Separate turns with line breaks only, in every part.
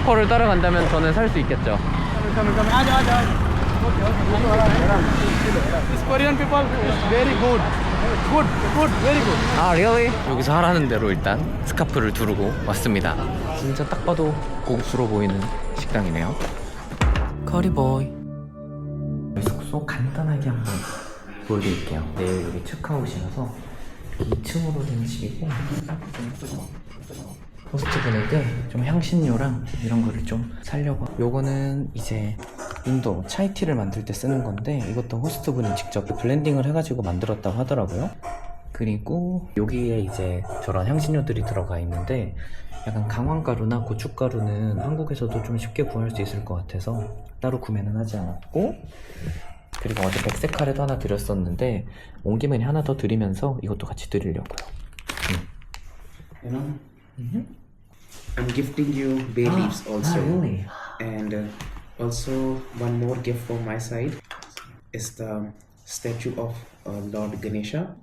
스토커를 따라간다면 저는 살 수 있겠죠.
This Korean people very good. Good, very good.
아, really? 여기서 하라는 대로 일단 스카프를 두르고 왔습니다. 진짜 딱 봐도 고급스러워 보이는 식당이네요. 커리보이. 숙소 간단하게 한번 보여드릴게요. 내일 여기 체크아웃이라서 2층으로 된 집이고, 호스트분에게 좀 향신료랑 이런 거를 좀 사려고. 요거는 이제 인도 차이티를 만들 때 쓰는 건데, 이것도 호스트분이 직접 블렌딩을 해가지고 만들었다고 하더라고요. 그리고 여기에 이제 저런 향신료들이 들어가 있는데, 약간 강황가루나 고춧가루는 한국에서도 좀 쉽게 구할 수 있을 것 같아서 따로 구매는 하지 않았고, 그리고 어제 백색 카레도 하나 드렸었는데 온 김에 하나 더 드리면서 이것도 같이 드리려고요.
You know, I'm gifting you bay leaves also.
really?
And also one more gift from my side is the statue of Lord Ganesha.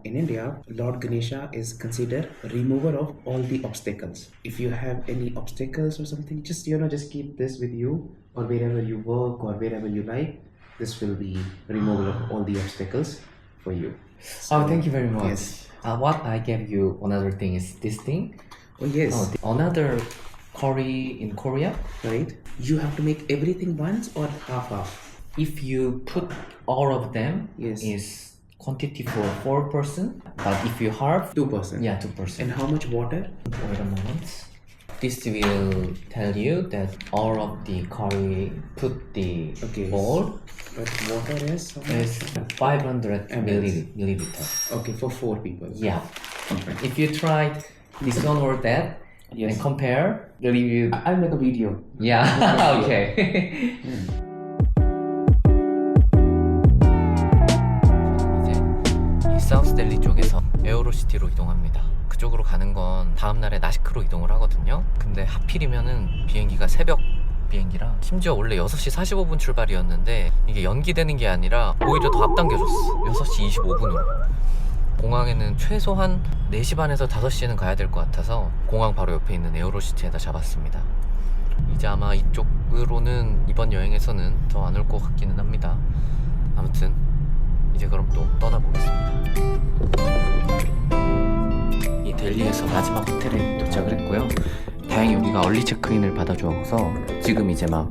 In India, Lord Ganesha is considered remover of all the obstacles. If you have any obstacles or something, just just keep this with you, or wherever you work or wherever you like. This will be removal of all the obstacles for you.
Oh, thank you very much.
Yes.
What I gave you another thing is this thing.
Oh yes.
Another curry in Korea.
Right. You have to make everything once or half.
If you put all of them,
Yes.
is quantity for 4%. But if you halve,
2%.
yeah, 2%.
And how much water?
Wait a moment. This will tell you that all of the curry put the
Okay.
bowl
But water is how much?
is 500
mLs.
milliliter.
Okay, for 4 people.
Yeah. If you try this one or that
Yes.
and compare the review.
I'll make a video.
Yeah. Okay. 이제 이 사우스델리 쪽에서 에어로시티로 이동합니다. 그쪽으로 가는 건 다음날에 나시크로 이동을 하거든요. 근데 하필이면은 비행기가 새벽 비행기라, 심지어 원래 6시 45분 출발이었는데 이게 연기되는 게 아니라 오히려 더 앞당겨졌어. 6시 25분으로. 공항에는 최소한 4시 반에서 5시에는 가야 될 것 같아서 공항 바로 옆에 있는 에어로시티에다 잡았습니다. 이제 아마 이쪽으로는 이번 여행에서는 더 안 올 것 같기는 합니다. 아무튼 이제 그럼 또 떠나보겠습니다. 이 델리에서 마지막 호텔에 도착을 했고요. 다행히 여기가 얼리 체크인을 받아줘서 지금 이제 막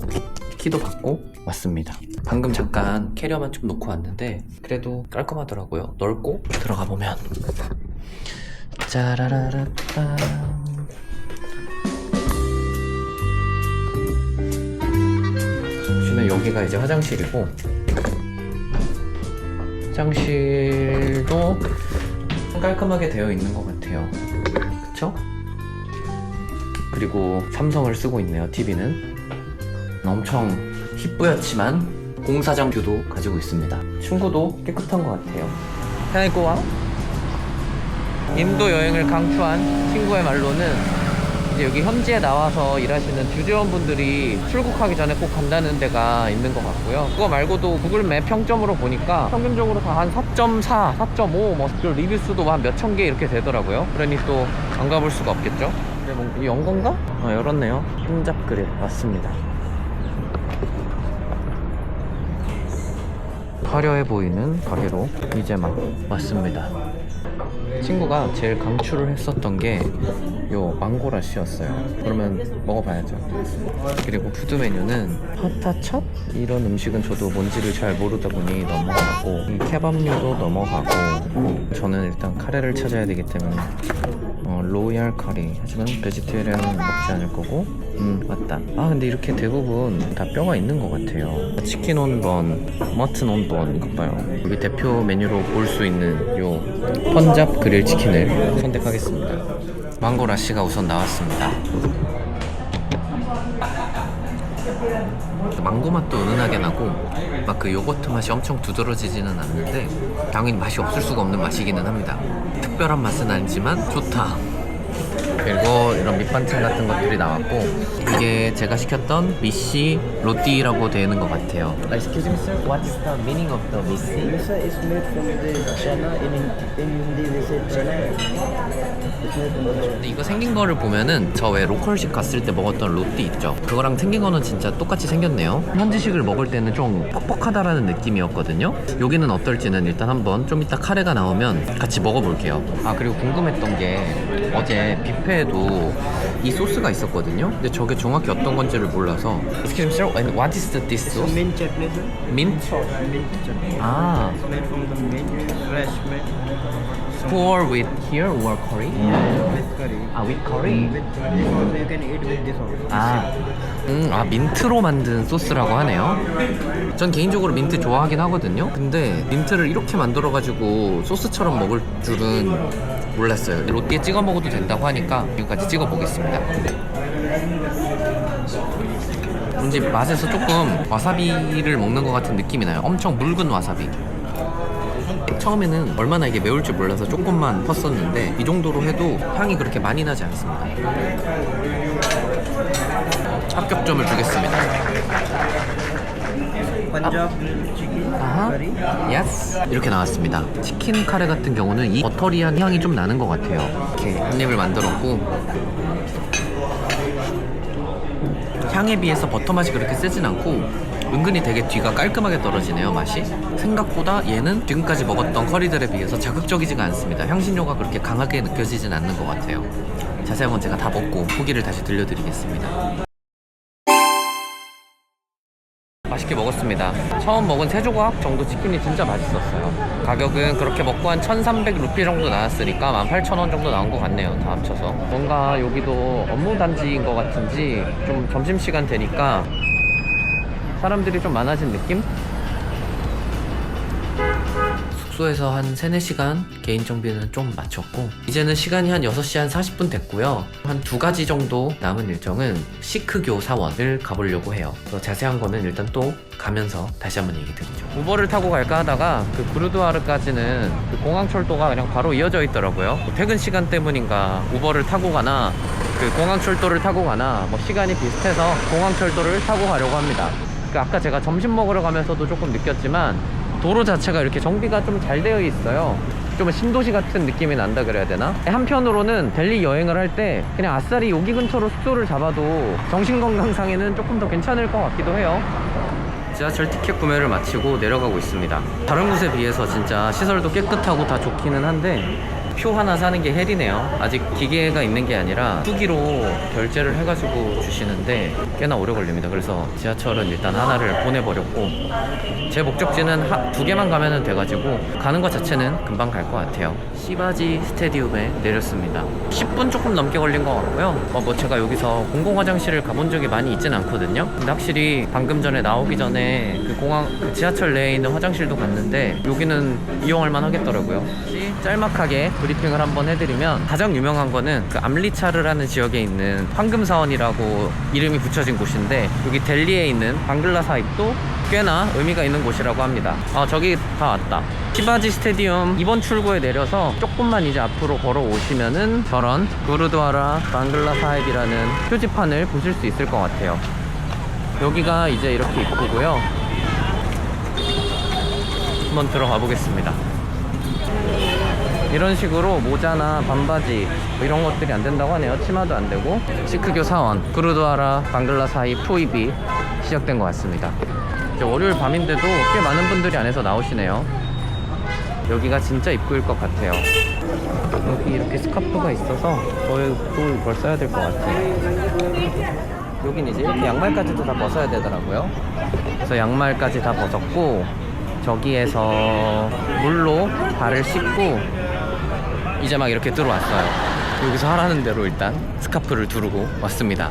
키도 받고 왔습니다. 방금 잠깐 캐리어만 좀 놓고 왔는데 그래도 깔끔하더라고요. 넓고 들어가 보면 짜라라라따. 보시면 여기가 이제 화장실이고, 화장실도 깔끔하게 되어 있는 것 같아요. 그쵸? 그리고 삼성을 쓰고 있네요. TV는 엄청 희뿌옇지만 공사장 뷰도 가지고 있습니다. 친구도 깨끗한 것 같아요. 편하고 인도 여행을 강추한 친구의 말로는 이제 여기 현지에 나와서 일하시는 주재원분들이 출국하기 전에 꼭 간다는 데가 있는 것 같고요. 그거 말고도 구글 맵 평점으로 보니까 평균적으로 다 한 4.4, 4.5 뭐 리뷰 수도 한 몇천 개 이렇게 되더라고요. 그러니 또 안 가볼 수가 없겠죠. 근데 뭐 이 연건가? 열었네요. 혼잡 그릴 왔습니다. 화려해 보이는 가게로 이제 막 왔습니다. 친구가 제일 강추를 했었던 게 요 망고라시였어요. 그러면 먹어봐야죠. 그리고 푸드 메뉴는 파타찹? 이런 음식은 저도 뭔지를 잘 모르다 보니 넘어가고, 이 케밥류도 넘어가고, 저는 일단 카레를 찾아야 되기 때문에 로얄 카리, 하지만 베지테리안은 먹지 않을 거고. 맞다. 아 근데 이렇게 대부분 다 뼈가 있는 것 같아요. 치킨 온번, 머튼 온번, 이거 봐요. 여기 대표 메뉴로 볼 수 있는 요 펀잡 그릴 치킨을 선택하겠습니다. 망고 라시가 우선 나왔습니다. 망고 맛도 은은하게 나고 막 그 요거트 맛이 엄청 두드러지지는 않는데 당연히 맛이 없을 수가 없는 맛이기는 합니다. 특별한 맛은 아니지만 좋다. 그리고 이런 밑반찬 같은 것들이 나왔고, 이게 제가 시켰던 미시 로띠라고 되는 것 같아요. Excuse me sir, what's the meaning of the 미시?
Misa is made from the chana. In Hindi we say chana. It's made from the chana.
근데 이거 생긴 거를 보면은 저 왜 로컬식 갔을 때 먹었던 로띠 있죠? 그거랑 생긴 거는 진짜 똑같이 생겼네요. 현지식을 먹을 때는 좀 퍽퍽하다라는 느낌이었거든요. 여기는 어떨지는 일단 한번 좀 이따 카레가 나오면 같이 먹어볼게요. 아, 그리고 궁금했던 게 어제 뷔페에도 이 소스가 있었거든요. 근데 저게 정확히 어떤 건지를 몰라서. Excuse me sir, and what is this sauce?
Mint chutney, sir.
Mint?
Mint chutney.
아,
It's made from the mint, fresh mint.
pour with here or curry?
With curry.
아, with curry?
With this also you can eat with this also.
아, 민트로 만든 소스라고 하네요. 전 개인적으로 민트 좋아하긴 하거든요. 근데 민트를 이렇게 만들어가지고 소스처럼 먹을 줄은 몰랐어요. 로띠에 찍어 먹어도 된다고 하니까 지금까지 찍어 보겠습니다. 왠지 맛에서 조금 와사비를 먹는 것 같은 느낌이 나요. 엄청 묽은 와사비. 처음에는 얼마나 이게 매울 줄 몰라서 조금만 펐었는데 이 정도로 해도 향이 그렇게 많이 나지 않습니다. 합격점을 주겠습니다.
Punjab chicken curry.
예스. 이렇게 나왔습니다. 치킨 카레 같은 경우는 이 버터리한 향이 좀 나는 것 같아요. 이렇게 한 입을 만들었고, 향에 비해서 버터 맛이 그렇게 세진 않고 은근히 되게 뒤가 깔끔하게 떨어지네요. 맛이 생각보다 얘는 지금까지 먹었던 커리들에 비해서 자극적이지가 않습니다. 향신료가 그렇게 강하게 느껴지진 않는 것 같아요. 자세한 건 제가 다 먹고 후기를 다시 들려드리겠습니다. 맛있게 먹었습니다. 처음 먹은 3조각 정도 치킨이 진짜 맛있었어요. 가격은 그렇게 먹고 한 1,300루피 정도 나왔으니까 18,000원 정도 나온 것 같네요. 다 합쳐서. 뭔가 여기도 업무단지인 것 같은지 좀 점심시간 되니까 사람들이 좀 많아진 느낌? 숙소에서 한 3-4시간 개인 정비는 좀 마쳤고, 이제는 시간이 한 6시 한 40분 됐고요. 한 2가지 정도 남은 일정은 시크교 사원을 가보려고 해요. 자세한 거는 일단 또 가면서 다시 한번 얘기 드리죠. 우버를 타고 갈까 하다가 그 구르두아르까지는 그 공항철도가 그냥 바로 이어져 있더라고요. 퇴근 시간 때문인가 우버를 타고 가나 그 공항철도를 타고 가나 뭐 시간이 비슷해서 공항철도를 타고 가려고 합니다. 아까 제가 점심 먹으러 가면서도 조금 느꼈지만 도로 자체가 이렇게 정비가 좀 잘 되어 있어요. 좀 신도시 같은 느낌이 난다 그래야 되나? 한편으로는 델리 여행을 할 때 그냥 아싸리 여기 근처로 숙소를 잡아도 정신건강상에는 조금 더 괜찮을 것 같기도 해요. 지하철 티켓 구매를 마치고 내려가고 있습니다. 다른 곳에 비해서 진짜 시설도 깨끗하고 다 좋기는 한데 표 하나 사는 게 헬이네요. 아직 기계가 있는 게 아니라 후기로 결제를 해가지고 주시는데 꽤나 오래 걸립니다. 그래서 지하철은 일단 하나를 보내버렸고, 제 목적지는 2개만 가면 돼가지고 가는 것 자체는 금방 갈 것 같아요. 시바지 스테디움에 내렸습니다. 10분 조금 넘게 걸린 것 같고요. 뭐 제가 여기서 공공 화장실을 가본 적이 많이 있진 않거든요. 근데 확실히 방금 전에 나오기 전에 그 지하철 내에 있는 화장실도 갔는데 여기는 이용할만 하겠더라고요. 짤막하게 브리핑을 한번 해드리면, 가장 유명한 거는 그 암리차르라는 지역에 있는 황금사원이라고 이름이 붙여진 곳인데, 여기 델리에 있는 방글라 사입도 꽤나 의미가 있는 곳이라고 합니다. 아, 저기 다 왔다. 시바지 스테디움 2번 출구에 내려서 조금만 이제 앞으로 걸어 오시면은 저런 구르두아라 방글라 사입이라는 표지판을 보실 수 있을 것 같아요. 여기가 이제 이렇게 입구고요. 한번 들어가 보겠습니다. 이런 식으로 모자나 반바지 뭐 이런 것들이 안 된다고 하네요. 치마도 안 되고. 시크교 사원 구르두아라 방글라 사입 투입이 시작된 것 같습니다. 이제 월요일 밤인데도 꽤 많은 분들이 안에서 나오시네요. 여기가 진짜 입구일 것 같아요. 여기 이렇게 스카프가 있어서 저희도 이걸 써야 될 것 같아요. 여긴 이제 이렇게 양말까지도 다 벗어야 되더라고요. 그래서 양말까지 다 벗었고, 저기에서 물로 발을 씻고 이제 막 이렇게 들어왔어요. 여기서 하라는 대로 일단 스카프를 두르고 왔습니다.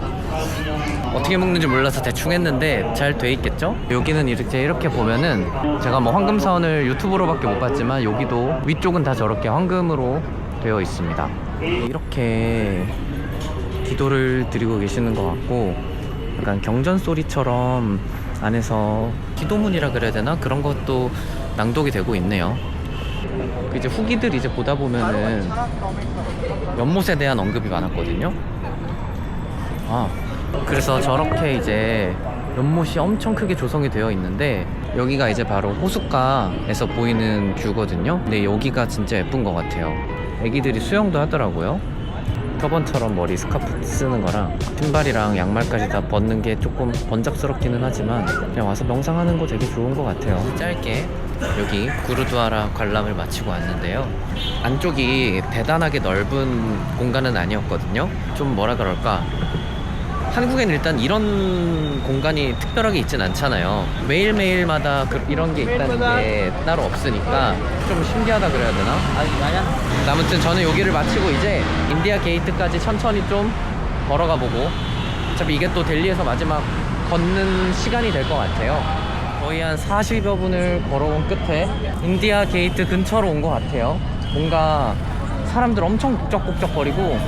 어떻게 먹는지 몰라서 대충 했는데 잘 돼 있겠죠? 여기는 이렇게 보면은, 제가 뭐 황금사원을 유튜브로밖에 못 봤지만 여기도 위쪽은 다 저렇게 황금으로 되어 있습니다. 이렇게 기도를 드리고 계시는 것 같고, 약간 경전 소리처럼 안에서 기도문이라 그래야 되나? 그런 것도 낭독이 되고 있네요. 이제 후기들 이제 보다 보면은 연못에 대한 언급이 많았거든요. 그래서 저렇게 이제 연못이 엄청 크게 조성이 되어 있는데 여기가 이제 바로 호숫가에서 보이는 뷰거든요. 근데 여기가 진짜 예쁜 것 같아요. 애기들이 수영도 하더라고요. 저번처럼 머리 스카프 쓰는 거랑 신발이랑 양말까지 다 벗는 게 조금 번잡스럽기는 하지만 그냥 와서 명상하는 거 되게 좋은 것 같아요. 짧게 여기 구르두아라 관람을 마치고 왔는데요. 안쪽이 대단하게 넓은 공간은 아니었거든요. 좀 뭐라 그럴까, 한국엔 일단 이런 공간이 특별하게 있진 않잖아요. 매일매일마다 이런 게 있다는 게 따로 없으니까 좀 신기하다 그래야 되나? 아무튼 저는 여기를 마치고 이제 인디아 게이트까지 천천히 좀 걸어가 보고, 어차피 이게 또 델리에서 마지막 걷는 시간이 될 것 같아요. 거의 한 40여 분을 걸어온 끝에 인디아 게이트 근처로 온 것 같아요. 뭔가 사람들 엄청 북적북적거리고,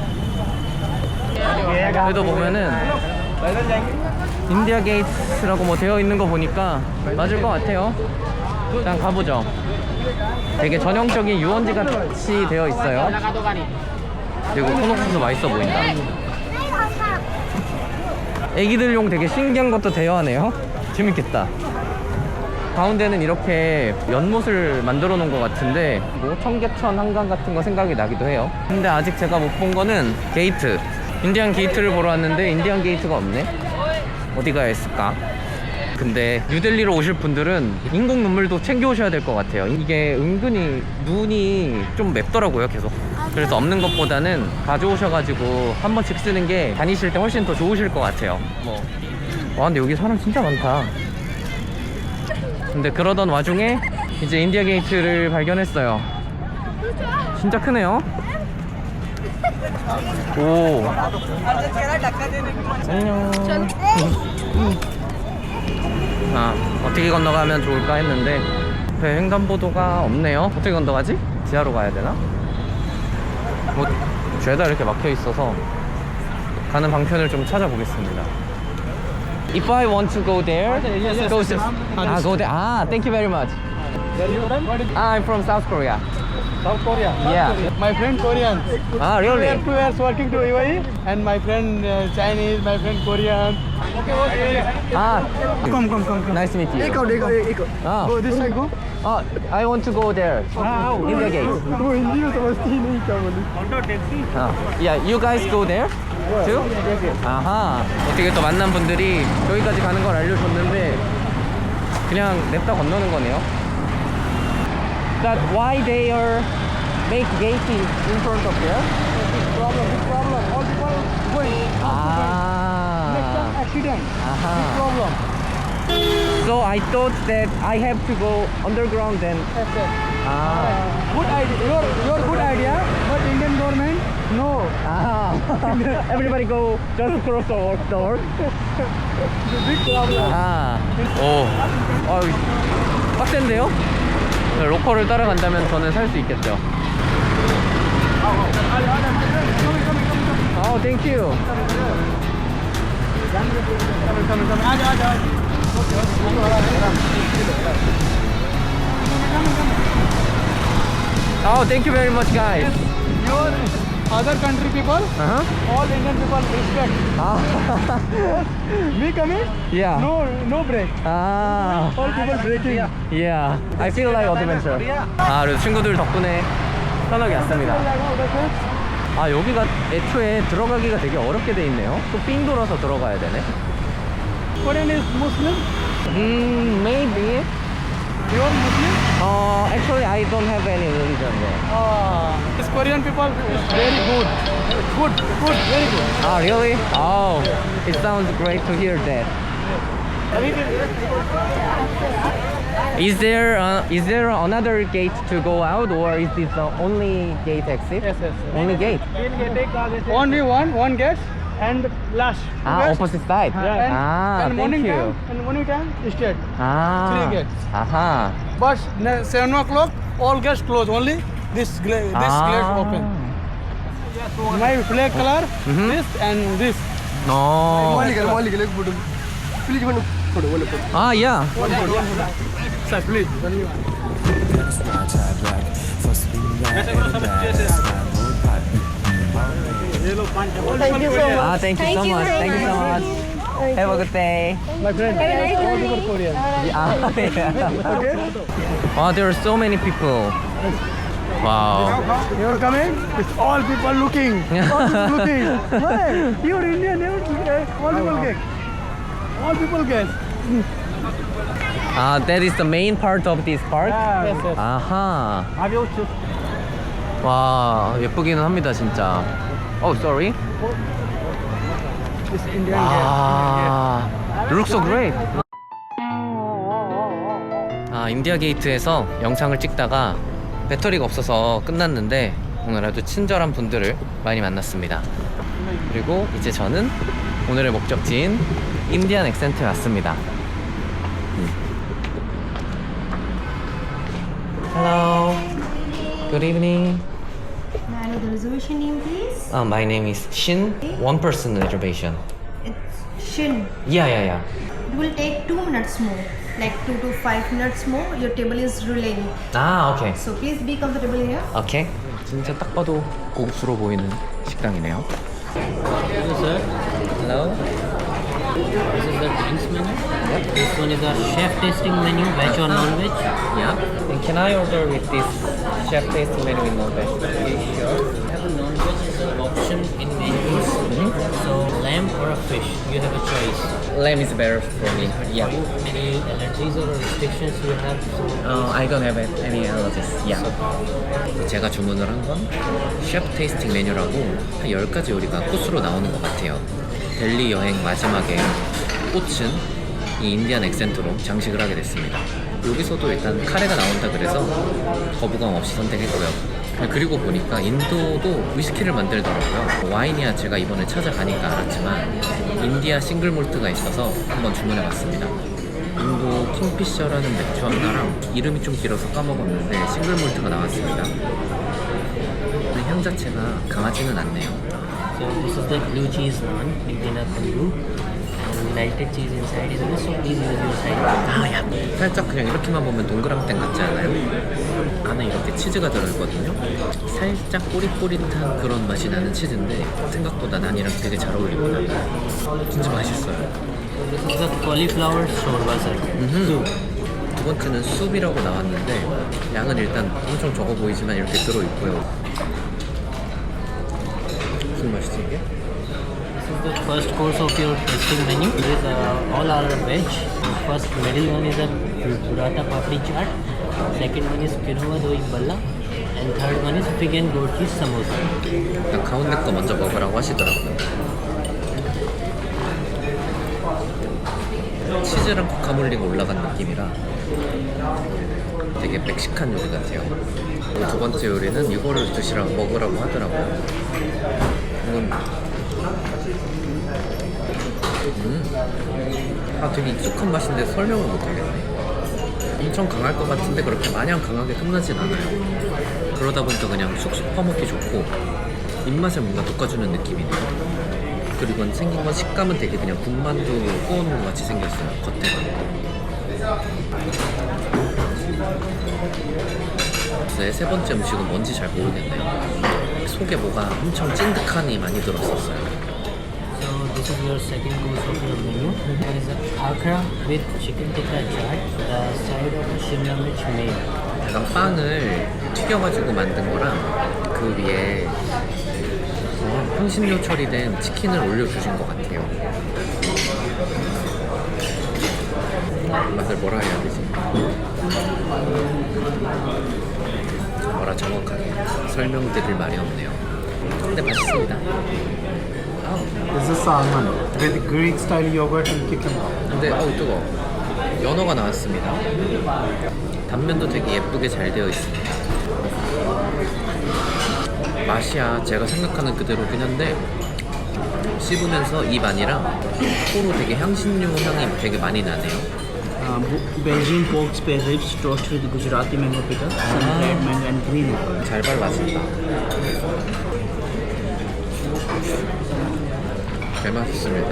그래도 보면은 인디아 게이트라고 뭐 되어 있는 거 보니까 맞을 것 같아요. 일단 가보죠. 되게 전형적인 유원지 같이 되어 있어요. 그리고 콘옥수수 맛있어 보인다. 애기들용 되게 신기한 것도 대여하네요. 재밌겠다. 가운데는 이렇게 연못을 만들어 놓은 것 같은데 뭐 청계천 한강 같은 거 생각이 나기도 해요. 근데 아직 제가 못 본 거는 게이트, 인디안 게이트를 보러 왔는데 인디안 게이트가 없네. 어디가 있을까? 근데 뉴델리로 오실 분들은 인공 눈물도 챙겨 오셔야 될 것 같아요. 이게 은근히 눈이 좀 맵더라고요, 계속. 그래서 없는 것보다는 가져오셔가지고 한 번씩 쓰는 게 다니실 때 훨씬 더 좋으실 것 같아요. 와, 근데 여기 사람 진짜 많다. 근데 그러던 와중에 이제 인디아 게이트를 발견했어요. 진짜 크네요. 오. 안녕. 어떻게 건너가면 좋을까 했는데 앞에 횡단보도가 없네요. 어떻게 건너가지? 지하로 가야 되나? 뭐 죄다 이렇게 막혀 있어서 가는 방편을 좀 찾아보겠습니다. If I want to go there, go there. Thank you very much. I'm from South Korea.
South Korea.
Yeah.
My friend Korean.
Really?
We are 2 years working to UAE, and my friend Chinese, my friend Korean. Okay. Come.
Nice to meet you.
Go this side, go.
I want to go there. India Gate.
वो हिंदी में समझती ही नहीं क्या बोली.
Yeah, you guys go there too? 아하. 어떻게 또 만난 분들이 여기까지 가는 걸 알려줬는데 그냥 냅다 건너는 거네요. That why they are make gate in front of there?
Big problem. All people going. Next time accident. Big problem.
So I thought that I have to go underground then.
Yes. Good idea. Your good idea, but Indian government no.
Everybody go just cross the door.
Big problem.
오. 빡센데요? 로컬을 따라간다면 저는 살 수 있겠죠. Thank you. Thank you very much, guys.
Your other country people, all Indian people respect. Me coming?
Yeah.
No break. All people breaking.
Yeah. I feel like adventure. 그래서 친구들 덕분에 편하게 왔습니다. 여기가 애초에 들어가기가 되게 어렵게 돼 있네요. 또 삥 돌아서 들어가야 되네.
Korean is Muslim.
Maybe.
You are Muslim?
Actually, I don't have any religion there.
This Korean people is very good. Good, very good.
Really? It sounds great to hear that. Is there another gate to go out, or is this the only gate exit?
Yes.
Only gate.
Only one gate and last.
Opposite side.
Yeah. And
Thank you.
morning time straight. 3 gates. But 7 o'clock all gates close. Only this gate open. My flag color this and this.
Yeah.
Sir, please.
That's why I tie black.
Thank you so much.
Ah, thank you so much. Thank you so much. Have a good day.
My friend, all people Korean.
Ah, yeah.
Okay?
Wow, there are so many people. Wow.
You're coming? It's all people looking. All people looking. Hey, you're Indian. All people get. All people get.
Ah, that is the main part of this park?
Yes, yes.
아하.
Have you choose?
와, 예쁘기는 합니다, 진짜. Oh, sorry.
This Indian
아, looks so great. 아, 인디아 게이트에서 영상을 찍다가 배터리가 없어서 끝났는데 오늘 아주 친절한 분들을 많이 만났습니다. 그리고 이제 저는 오늘의 목적지인 인디안 액센트에 왔습니다. Hello. Good evening.
May I know the reservation name, please?
My name is Shin. One person reservation.
It's Shin.
Yeah.
It will take 2 minutes more, like 2 to 5 minutes more. Your table is relaying.
아, 오케이.
So please be comfortable here.
오케이. 진짜 딱 봐도 고급스러워 보이는 식당이네요.
Hello sir,
Hello.
this is the drinks menu. This one is a chef tasting menu, veg or non-veg.
Yeah. And can I order with this chef tasting menu in non-veg?
Okay, sure. We have a non-veg as an option in menus. So lamb or a fish, you have a choice.
Lamb is better for me. Yeah.
Any allergies or restrictions you have? So
I don't have any allergies. Yeah. 제가 주문을 한 건 셰프 테이스팅 메뉴라고 한 10가지 요리가 코스로 나오는 것 같아요. 델리 여행 마지막에 꽃은 이 인디안 액센트로 장식을 하게 됐습니다. 여기서도 일단 카레가 나온다 그래서 거부감 없이 선택했고요. 그리고 보니까 인도도 위스키를 만들더라고요. 와인이야 제가 이번에 찾아가니까 알았지만 인디아 싱글 몰트가 있어서 한번 주문해봤습니다. 인도 킹피셔라는 맥주 하나랑 이름이 좀 길어서 까먹었는데 싱글 몰트가 나왔습니다. 근데 향 자체가 강하지는 않네요.
So this is the blue cheese naan, beginner tandoor. And melted cheese inside is this, so please use your side.
아, 야. 살짝 그냥 이렇게만 보면 동그랑땡 같지 않아요? 안에 이렇게 치즈가 들어있거든요. 살짝 꼬릿꼬릿한 그런 맛이 나는 치즈인데 생각보다 난이랑 되게 잘 어울리고요. 진짜 맛있어요.
This is the cauliflower shorba sir. Soup.
두 번째는 숲이라고 나왔는데 양은 일단 엄청 적어 보이지만 이렇게 들어있고요. 무슨 맛이지 이게?
This is the first course of your tasting menu. It is all are veg. First middle one is a burrata papdi chaat. Second one is quinoa doi balla. And third one is pig and goat cheese samosa.
일단 가운데 거 먼저 먹으라고 하시더라고요. 치즈랑 과카몰리가 올라간 느낌이라 되게 멕시칸 요리 같아요. 그리고 두 번째 요리는 이거를 먹으라고 하더라고요. 이건 되게 익숙한 맛인데 설명을 못하겠네. 엄청 강할 것 같은데 그렇게 마냥 강하게 끝나진 않아요. 그러다 보니까 그냥 쑥쑥 퍼먹기 좋고 입맛에 뭔가 돋궈주는 느낌이네요. 그리고 생긴 건 식감은 되게 그냥 군만두 구워놓은 것 같이 생겼어요. 겉에가. 세 번째 음식은 뭔지 잘 모르겠네요. 속에 뭐가 엄청 찐득하니 많이 들었었어요.
So this is your second course of your menu. There is a khakra with chicken tikka chaat. The side of a shimla mirch mayo.
약간 빵을 튀겨가지고 만든 거랑 그 위에 향신료 처리된 치킨을 올려주신 것 같아요. 맛을 뭐라 해야 되지? 뭐라 정확하게 설명드릴 말이 없네요. 근데 맛있습니다.
This is salmon with Greek style yogurt and cucumber.
근데 뜨거워. 연어가 나왔습니다. 단면도 되게 예쁘게 잘 되어 있습니다. 맛이야 제가 생각하는 그대로긴 한데 씹으면서 입 안이랑 코로 되게 향신료 향이 되게 많이 나네요.
Belgian pork spare ribs toasted with Gujarati mango pickle, sun-dried mango and green apple.
잘 발라진다. 잘 맛있습니다.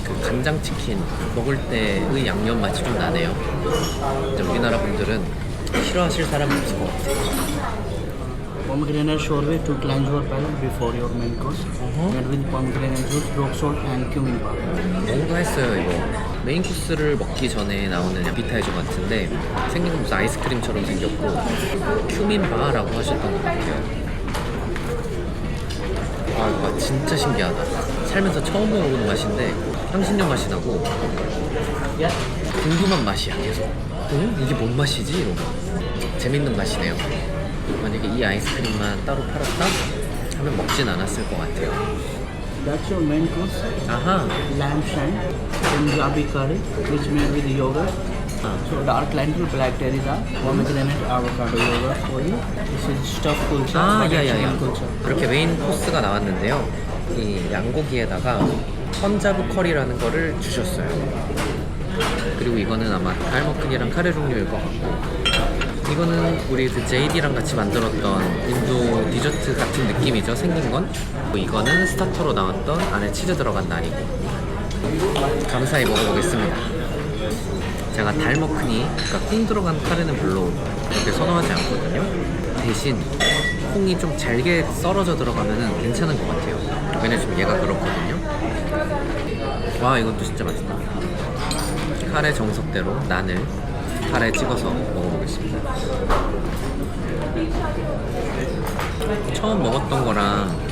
그 간장치킨 먹을 때의 양념 맛이 좀 나네요. 이제 우리나라 분들은 싫어하실 사람은 없을 것 같아요.
Pomegranate sorbet to cleanse your palate before your main course. Made with pomegranate juice, rock salt, and cumin powder.
뭔가 했어요 이거. 메인 코스를 먹기 전에 나오는 에피타이저 같은데 생긴 건 무슨 아이스크림처럼 생겼고 큐민바라고 하셨던 것 같아요. 아 이거 진짜 신기하다. 살면서 처음 먹어보는 맛인데 향신료 맛이 나고 궁금한 맛이야 계속. 이게 뭔 맛이지? 이러고 재밌는 맛이네요. 만약에 이 아이스크림만 따로 팔았다 하면 먹진 않았을 것 같아요.
That's your main course.
아하.
Lamb shank, Punjabi curry, which made with yogurt. So dark lentil, black teresa, pomegranate, avocado yogurt for you. This is stuffed kulcha.
아,
butter
야야야.
chicken kulcha.
이렇게 메인 코스가 나왔는데요. 이 양고기에다가 펀자브 커리라는 거를 주셨어요. 그리고 이거는 아마 달머크니랑 카레 종류일 것 같고, 이거는 우리 그 JD랑 같이 만들었던 인도 디저트 같은 느낌이죠. 생긴 건. 이거는 스타터로 나왔던 안에 치즈 들어간 날이고. 감사히 먹어보겠습니다. 제가 달머크니, 그러니까 콩 들어간 카레는 별로 그렇게 선호하지 않거든요. 대신 콩이 좀 잘게 썰어져 들어가면 괜찮은 것 같아요. 왜냐면 지금 얘가 그렇거든요. 와, 이것도 진짜 맛있다. 카레 정석대로 난을 카레에 찍어서 먹어보겠습니다. 처음 먹었던 거랑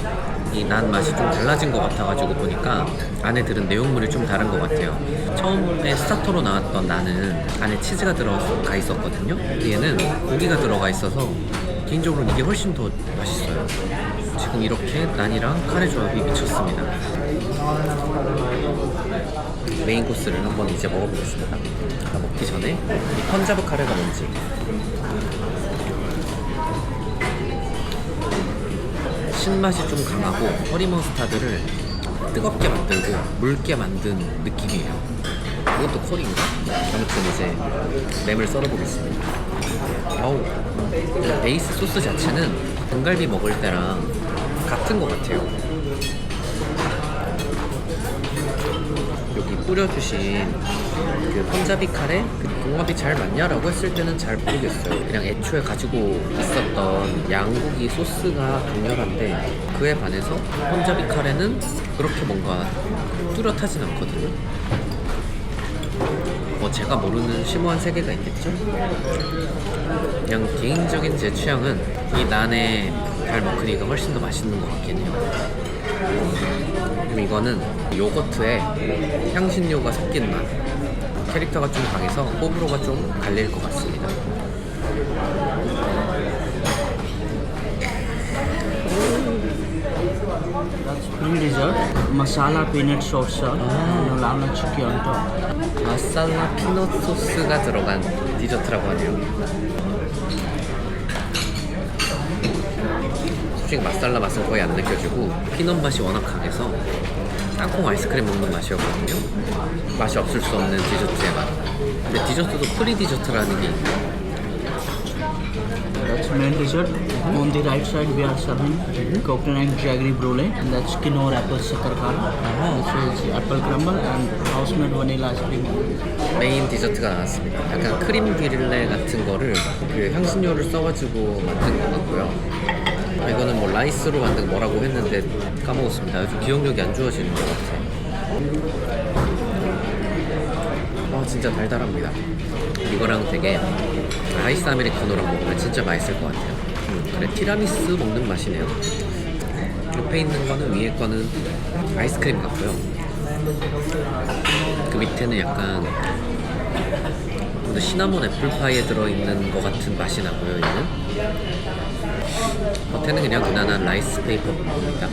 이 난 맛이 좀 달라진 것 같아가지고 보니까 안에 들은 내용물이 좀 다른 것 같아요. 처음에 스타터로 나왔던 나는 안에 치즈가 들어가 있었거든요. 얘는 고기가 들어가 있어서 개인적으로 이게 훨씬 더 맛있어요. 지금 이렇게 난이랑 카레 조합이 미쳤습니다. 메인 코스를 한번 이제 먹어보겠습니다. 먹기 전에 이 펀자브 카레가 뭔지. 신맛이 좀 강하고 허리 머스타드를 뜨겁게 만들고 묽게 만든 느낌이에요. 이것도 커리인가? 아무튼 이제 램을 썰어보겠습니다. 아우, 베이스 소스 자체는 등갈비 먹을 때랑 같은 것 같아요. 여기 뿌려주신 그 펀자비 카레? 그 궁합이 잘 맞냐라고 했을 때는 잘 모르겠어요. 그냥 애초에 가지고 있었던 양고기 소스가 강렬한데 그에 반해서 펀자비 카레는 그렇게 뭔가 뚜렷하진 않거든요. 뭐 제가 모르는 심오한 세계가 있겠죠? 그냥 개인적인 제 취향은 이 난의 달머크니가 훨씬 더 맛있는 것 같긴 해요. 그리고 이거는 요거트에 향신료가 섞인 맛. 캐릭터가 좀 강해서 호불호가 좀 갈릴 것 같습니다.
That's pre-dessert. Masala peanut sauce, and lala chicky on top.
마살라 피넛 소스가 들어간 디저트라고 하네요. 솔직히 마살라 맛은 거의 안 느껴지고 피넛 맛이 워낙 강해서 땅콩 아이스크림 먹는 맛이었거든요. 맛이 없을 수 없는 디저트의 맛. 근데 디저트도 프리 디저트라는 게 있고.
That's main dessert. On the right side, we are serving coconut jaggery brulee, and that's quinoa apple sakarkara. This is apple crumble and house-made vanilla ice cream.
메인 디저트가 나왔습니다. 약간 크림 비릴레 같은 거를 그 향신료를 써가지고 만든 것 같고요. 이거는 뭐 라이스로 만든 뭐라고 했는데 까먹었습니다. 요즘 기억력이 안 좋아지는 것 같아요. 진짜 달달합니다. 이거랑 되게 아이스 아메리카노랑 먹으면 진짜 맛있을 것 같아요. 그래, 티라미수 먹는 맛이네요. 옆에 있는 거는, 위에 거는 아이스크림 같고요. 그 밑에는 약간 시나몬 애플파이에 들어있는 것 같은 맛이 나고요. 얘는 겉에는 그냥 무난한 라이스 페이퍼입니다.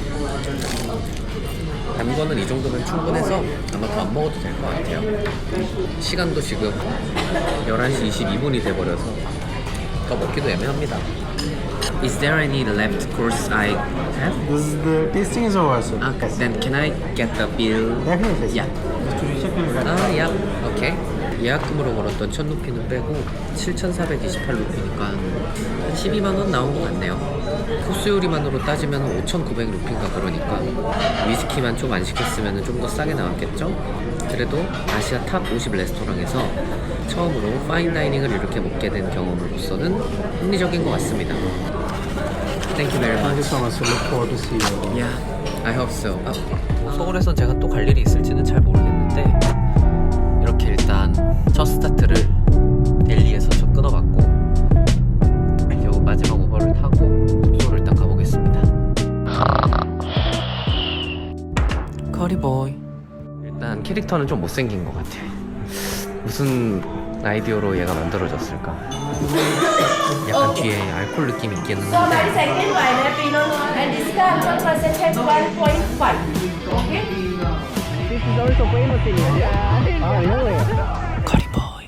단 거는 이 정도면 충분해서 아마 더 안 먹어도 될 것 같아요. 시간도 지금 11시 22분이 돼버려서 더 먹기도 애매합니다. Is there any left course I have?
The tasting is over, sir.
Then can I get the bill?
Definitely.
Yeah.
Just to recheck your
yeah. Okay. 예약금으로 걸었던 1,000루피는 빼고 7,428루피니까 한 12만원 나온 것 같네요. 코스 요리만으로 따지면 5,900루피인가 그러니까 위스키만 좀 안 시켰으면 좀 더 싸게 나왔겠죠? 그래도 아시아 탑 50 레스토랑에서 처음으로 파인다이닝을 이렇게 먹게 된 경험으로서는 합리적인 것 같습니다. Thank you very
Thank you
much.
so much. We look forward to see you.
Yeah, I hope so. 서울에선 제가 또 갈 일이 있을지는 잘 모르겠는데 이렇게 일단 첫 스타트를 델리에서 좀 끊어봤고 요 마지막 우버를 타고 숙소로 일단 가보겠습니다. 커리보이. 일단 캐릭터는 좀 못생긴 것 같아. 무슨 아이디어로 얘가 만들어졌을까? 약간 뒤에 알코올 느낌이 있기는
So my
한데
second wine है Pinot Noir and इसका alcohol percent है 1.5. Okay?
This is also famous in India.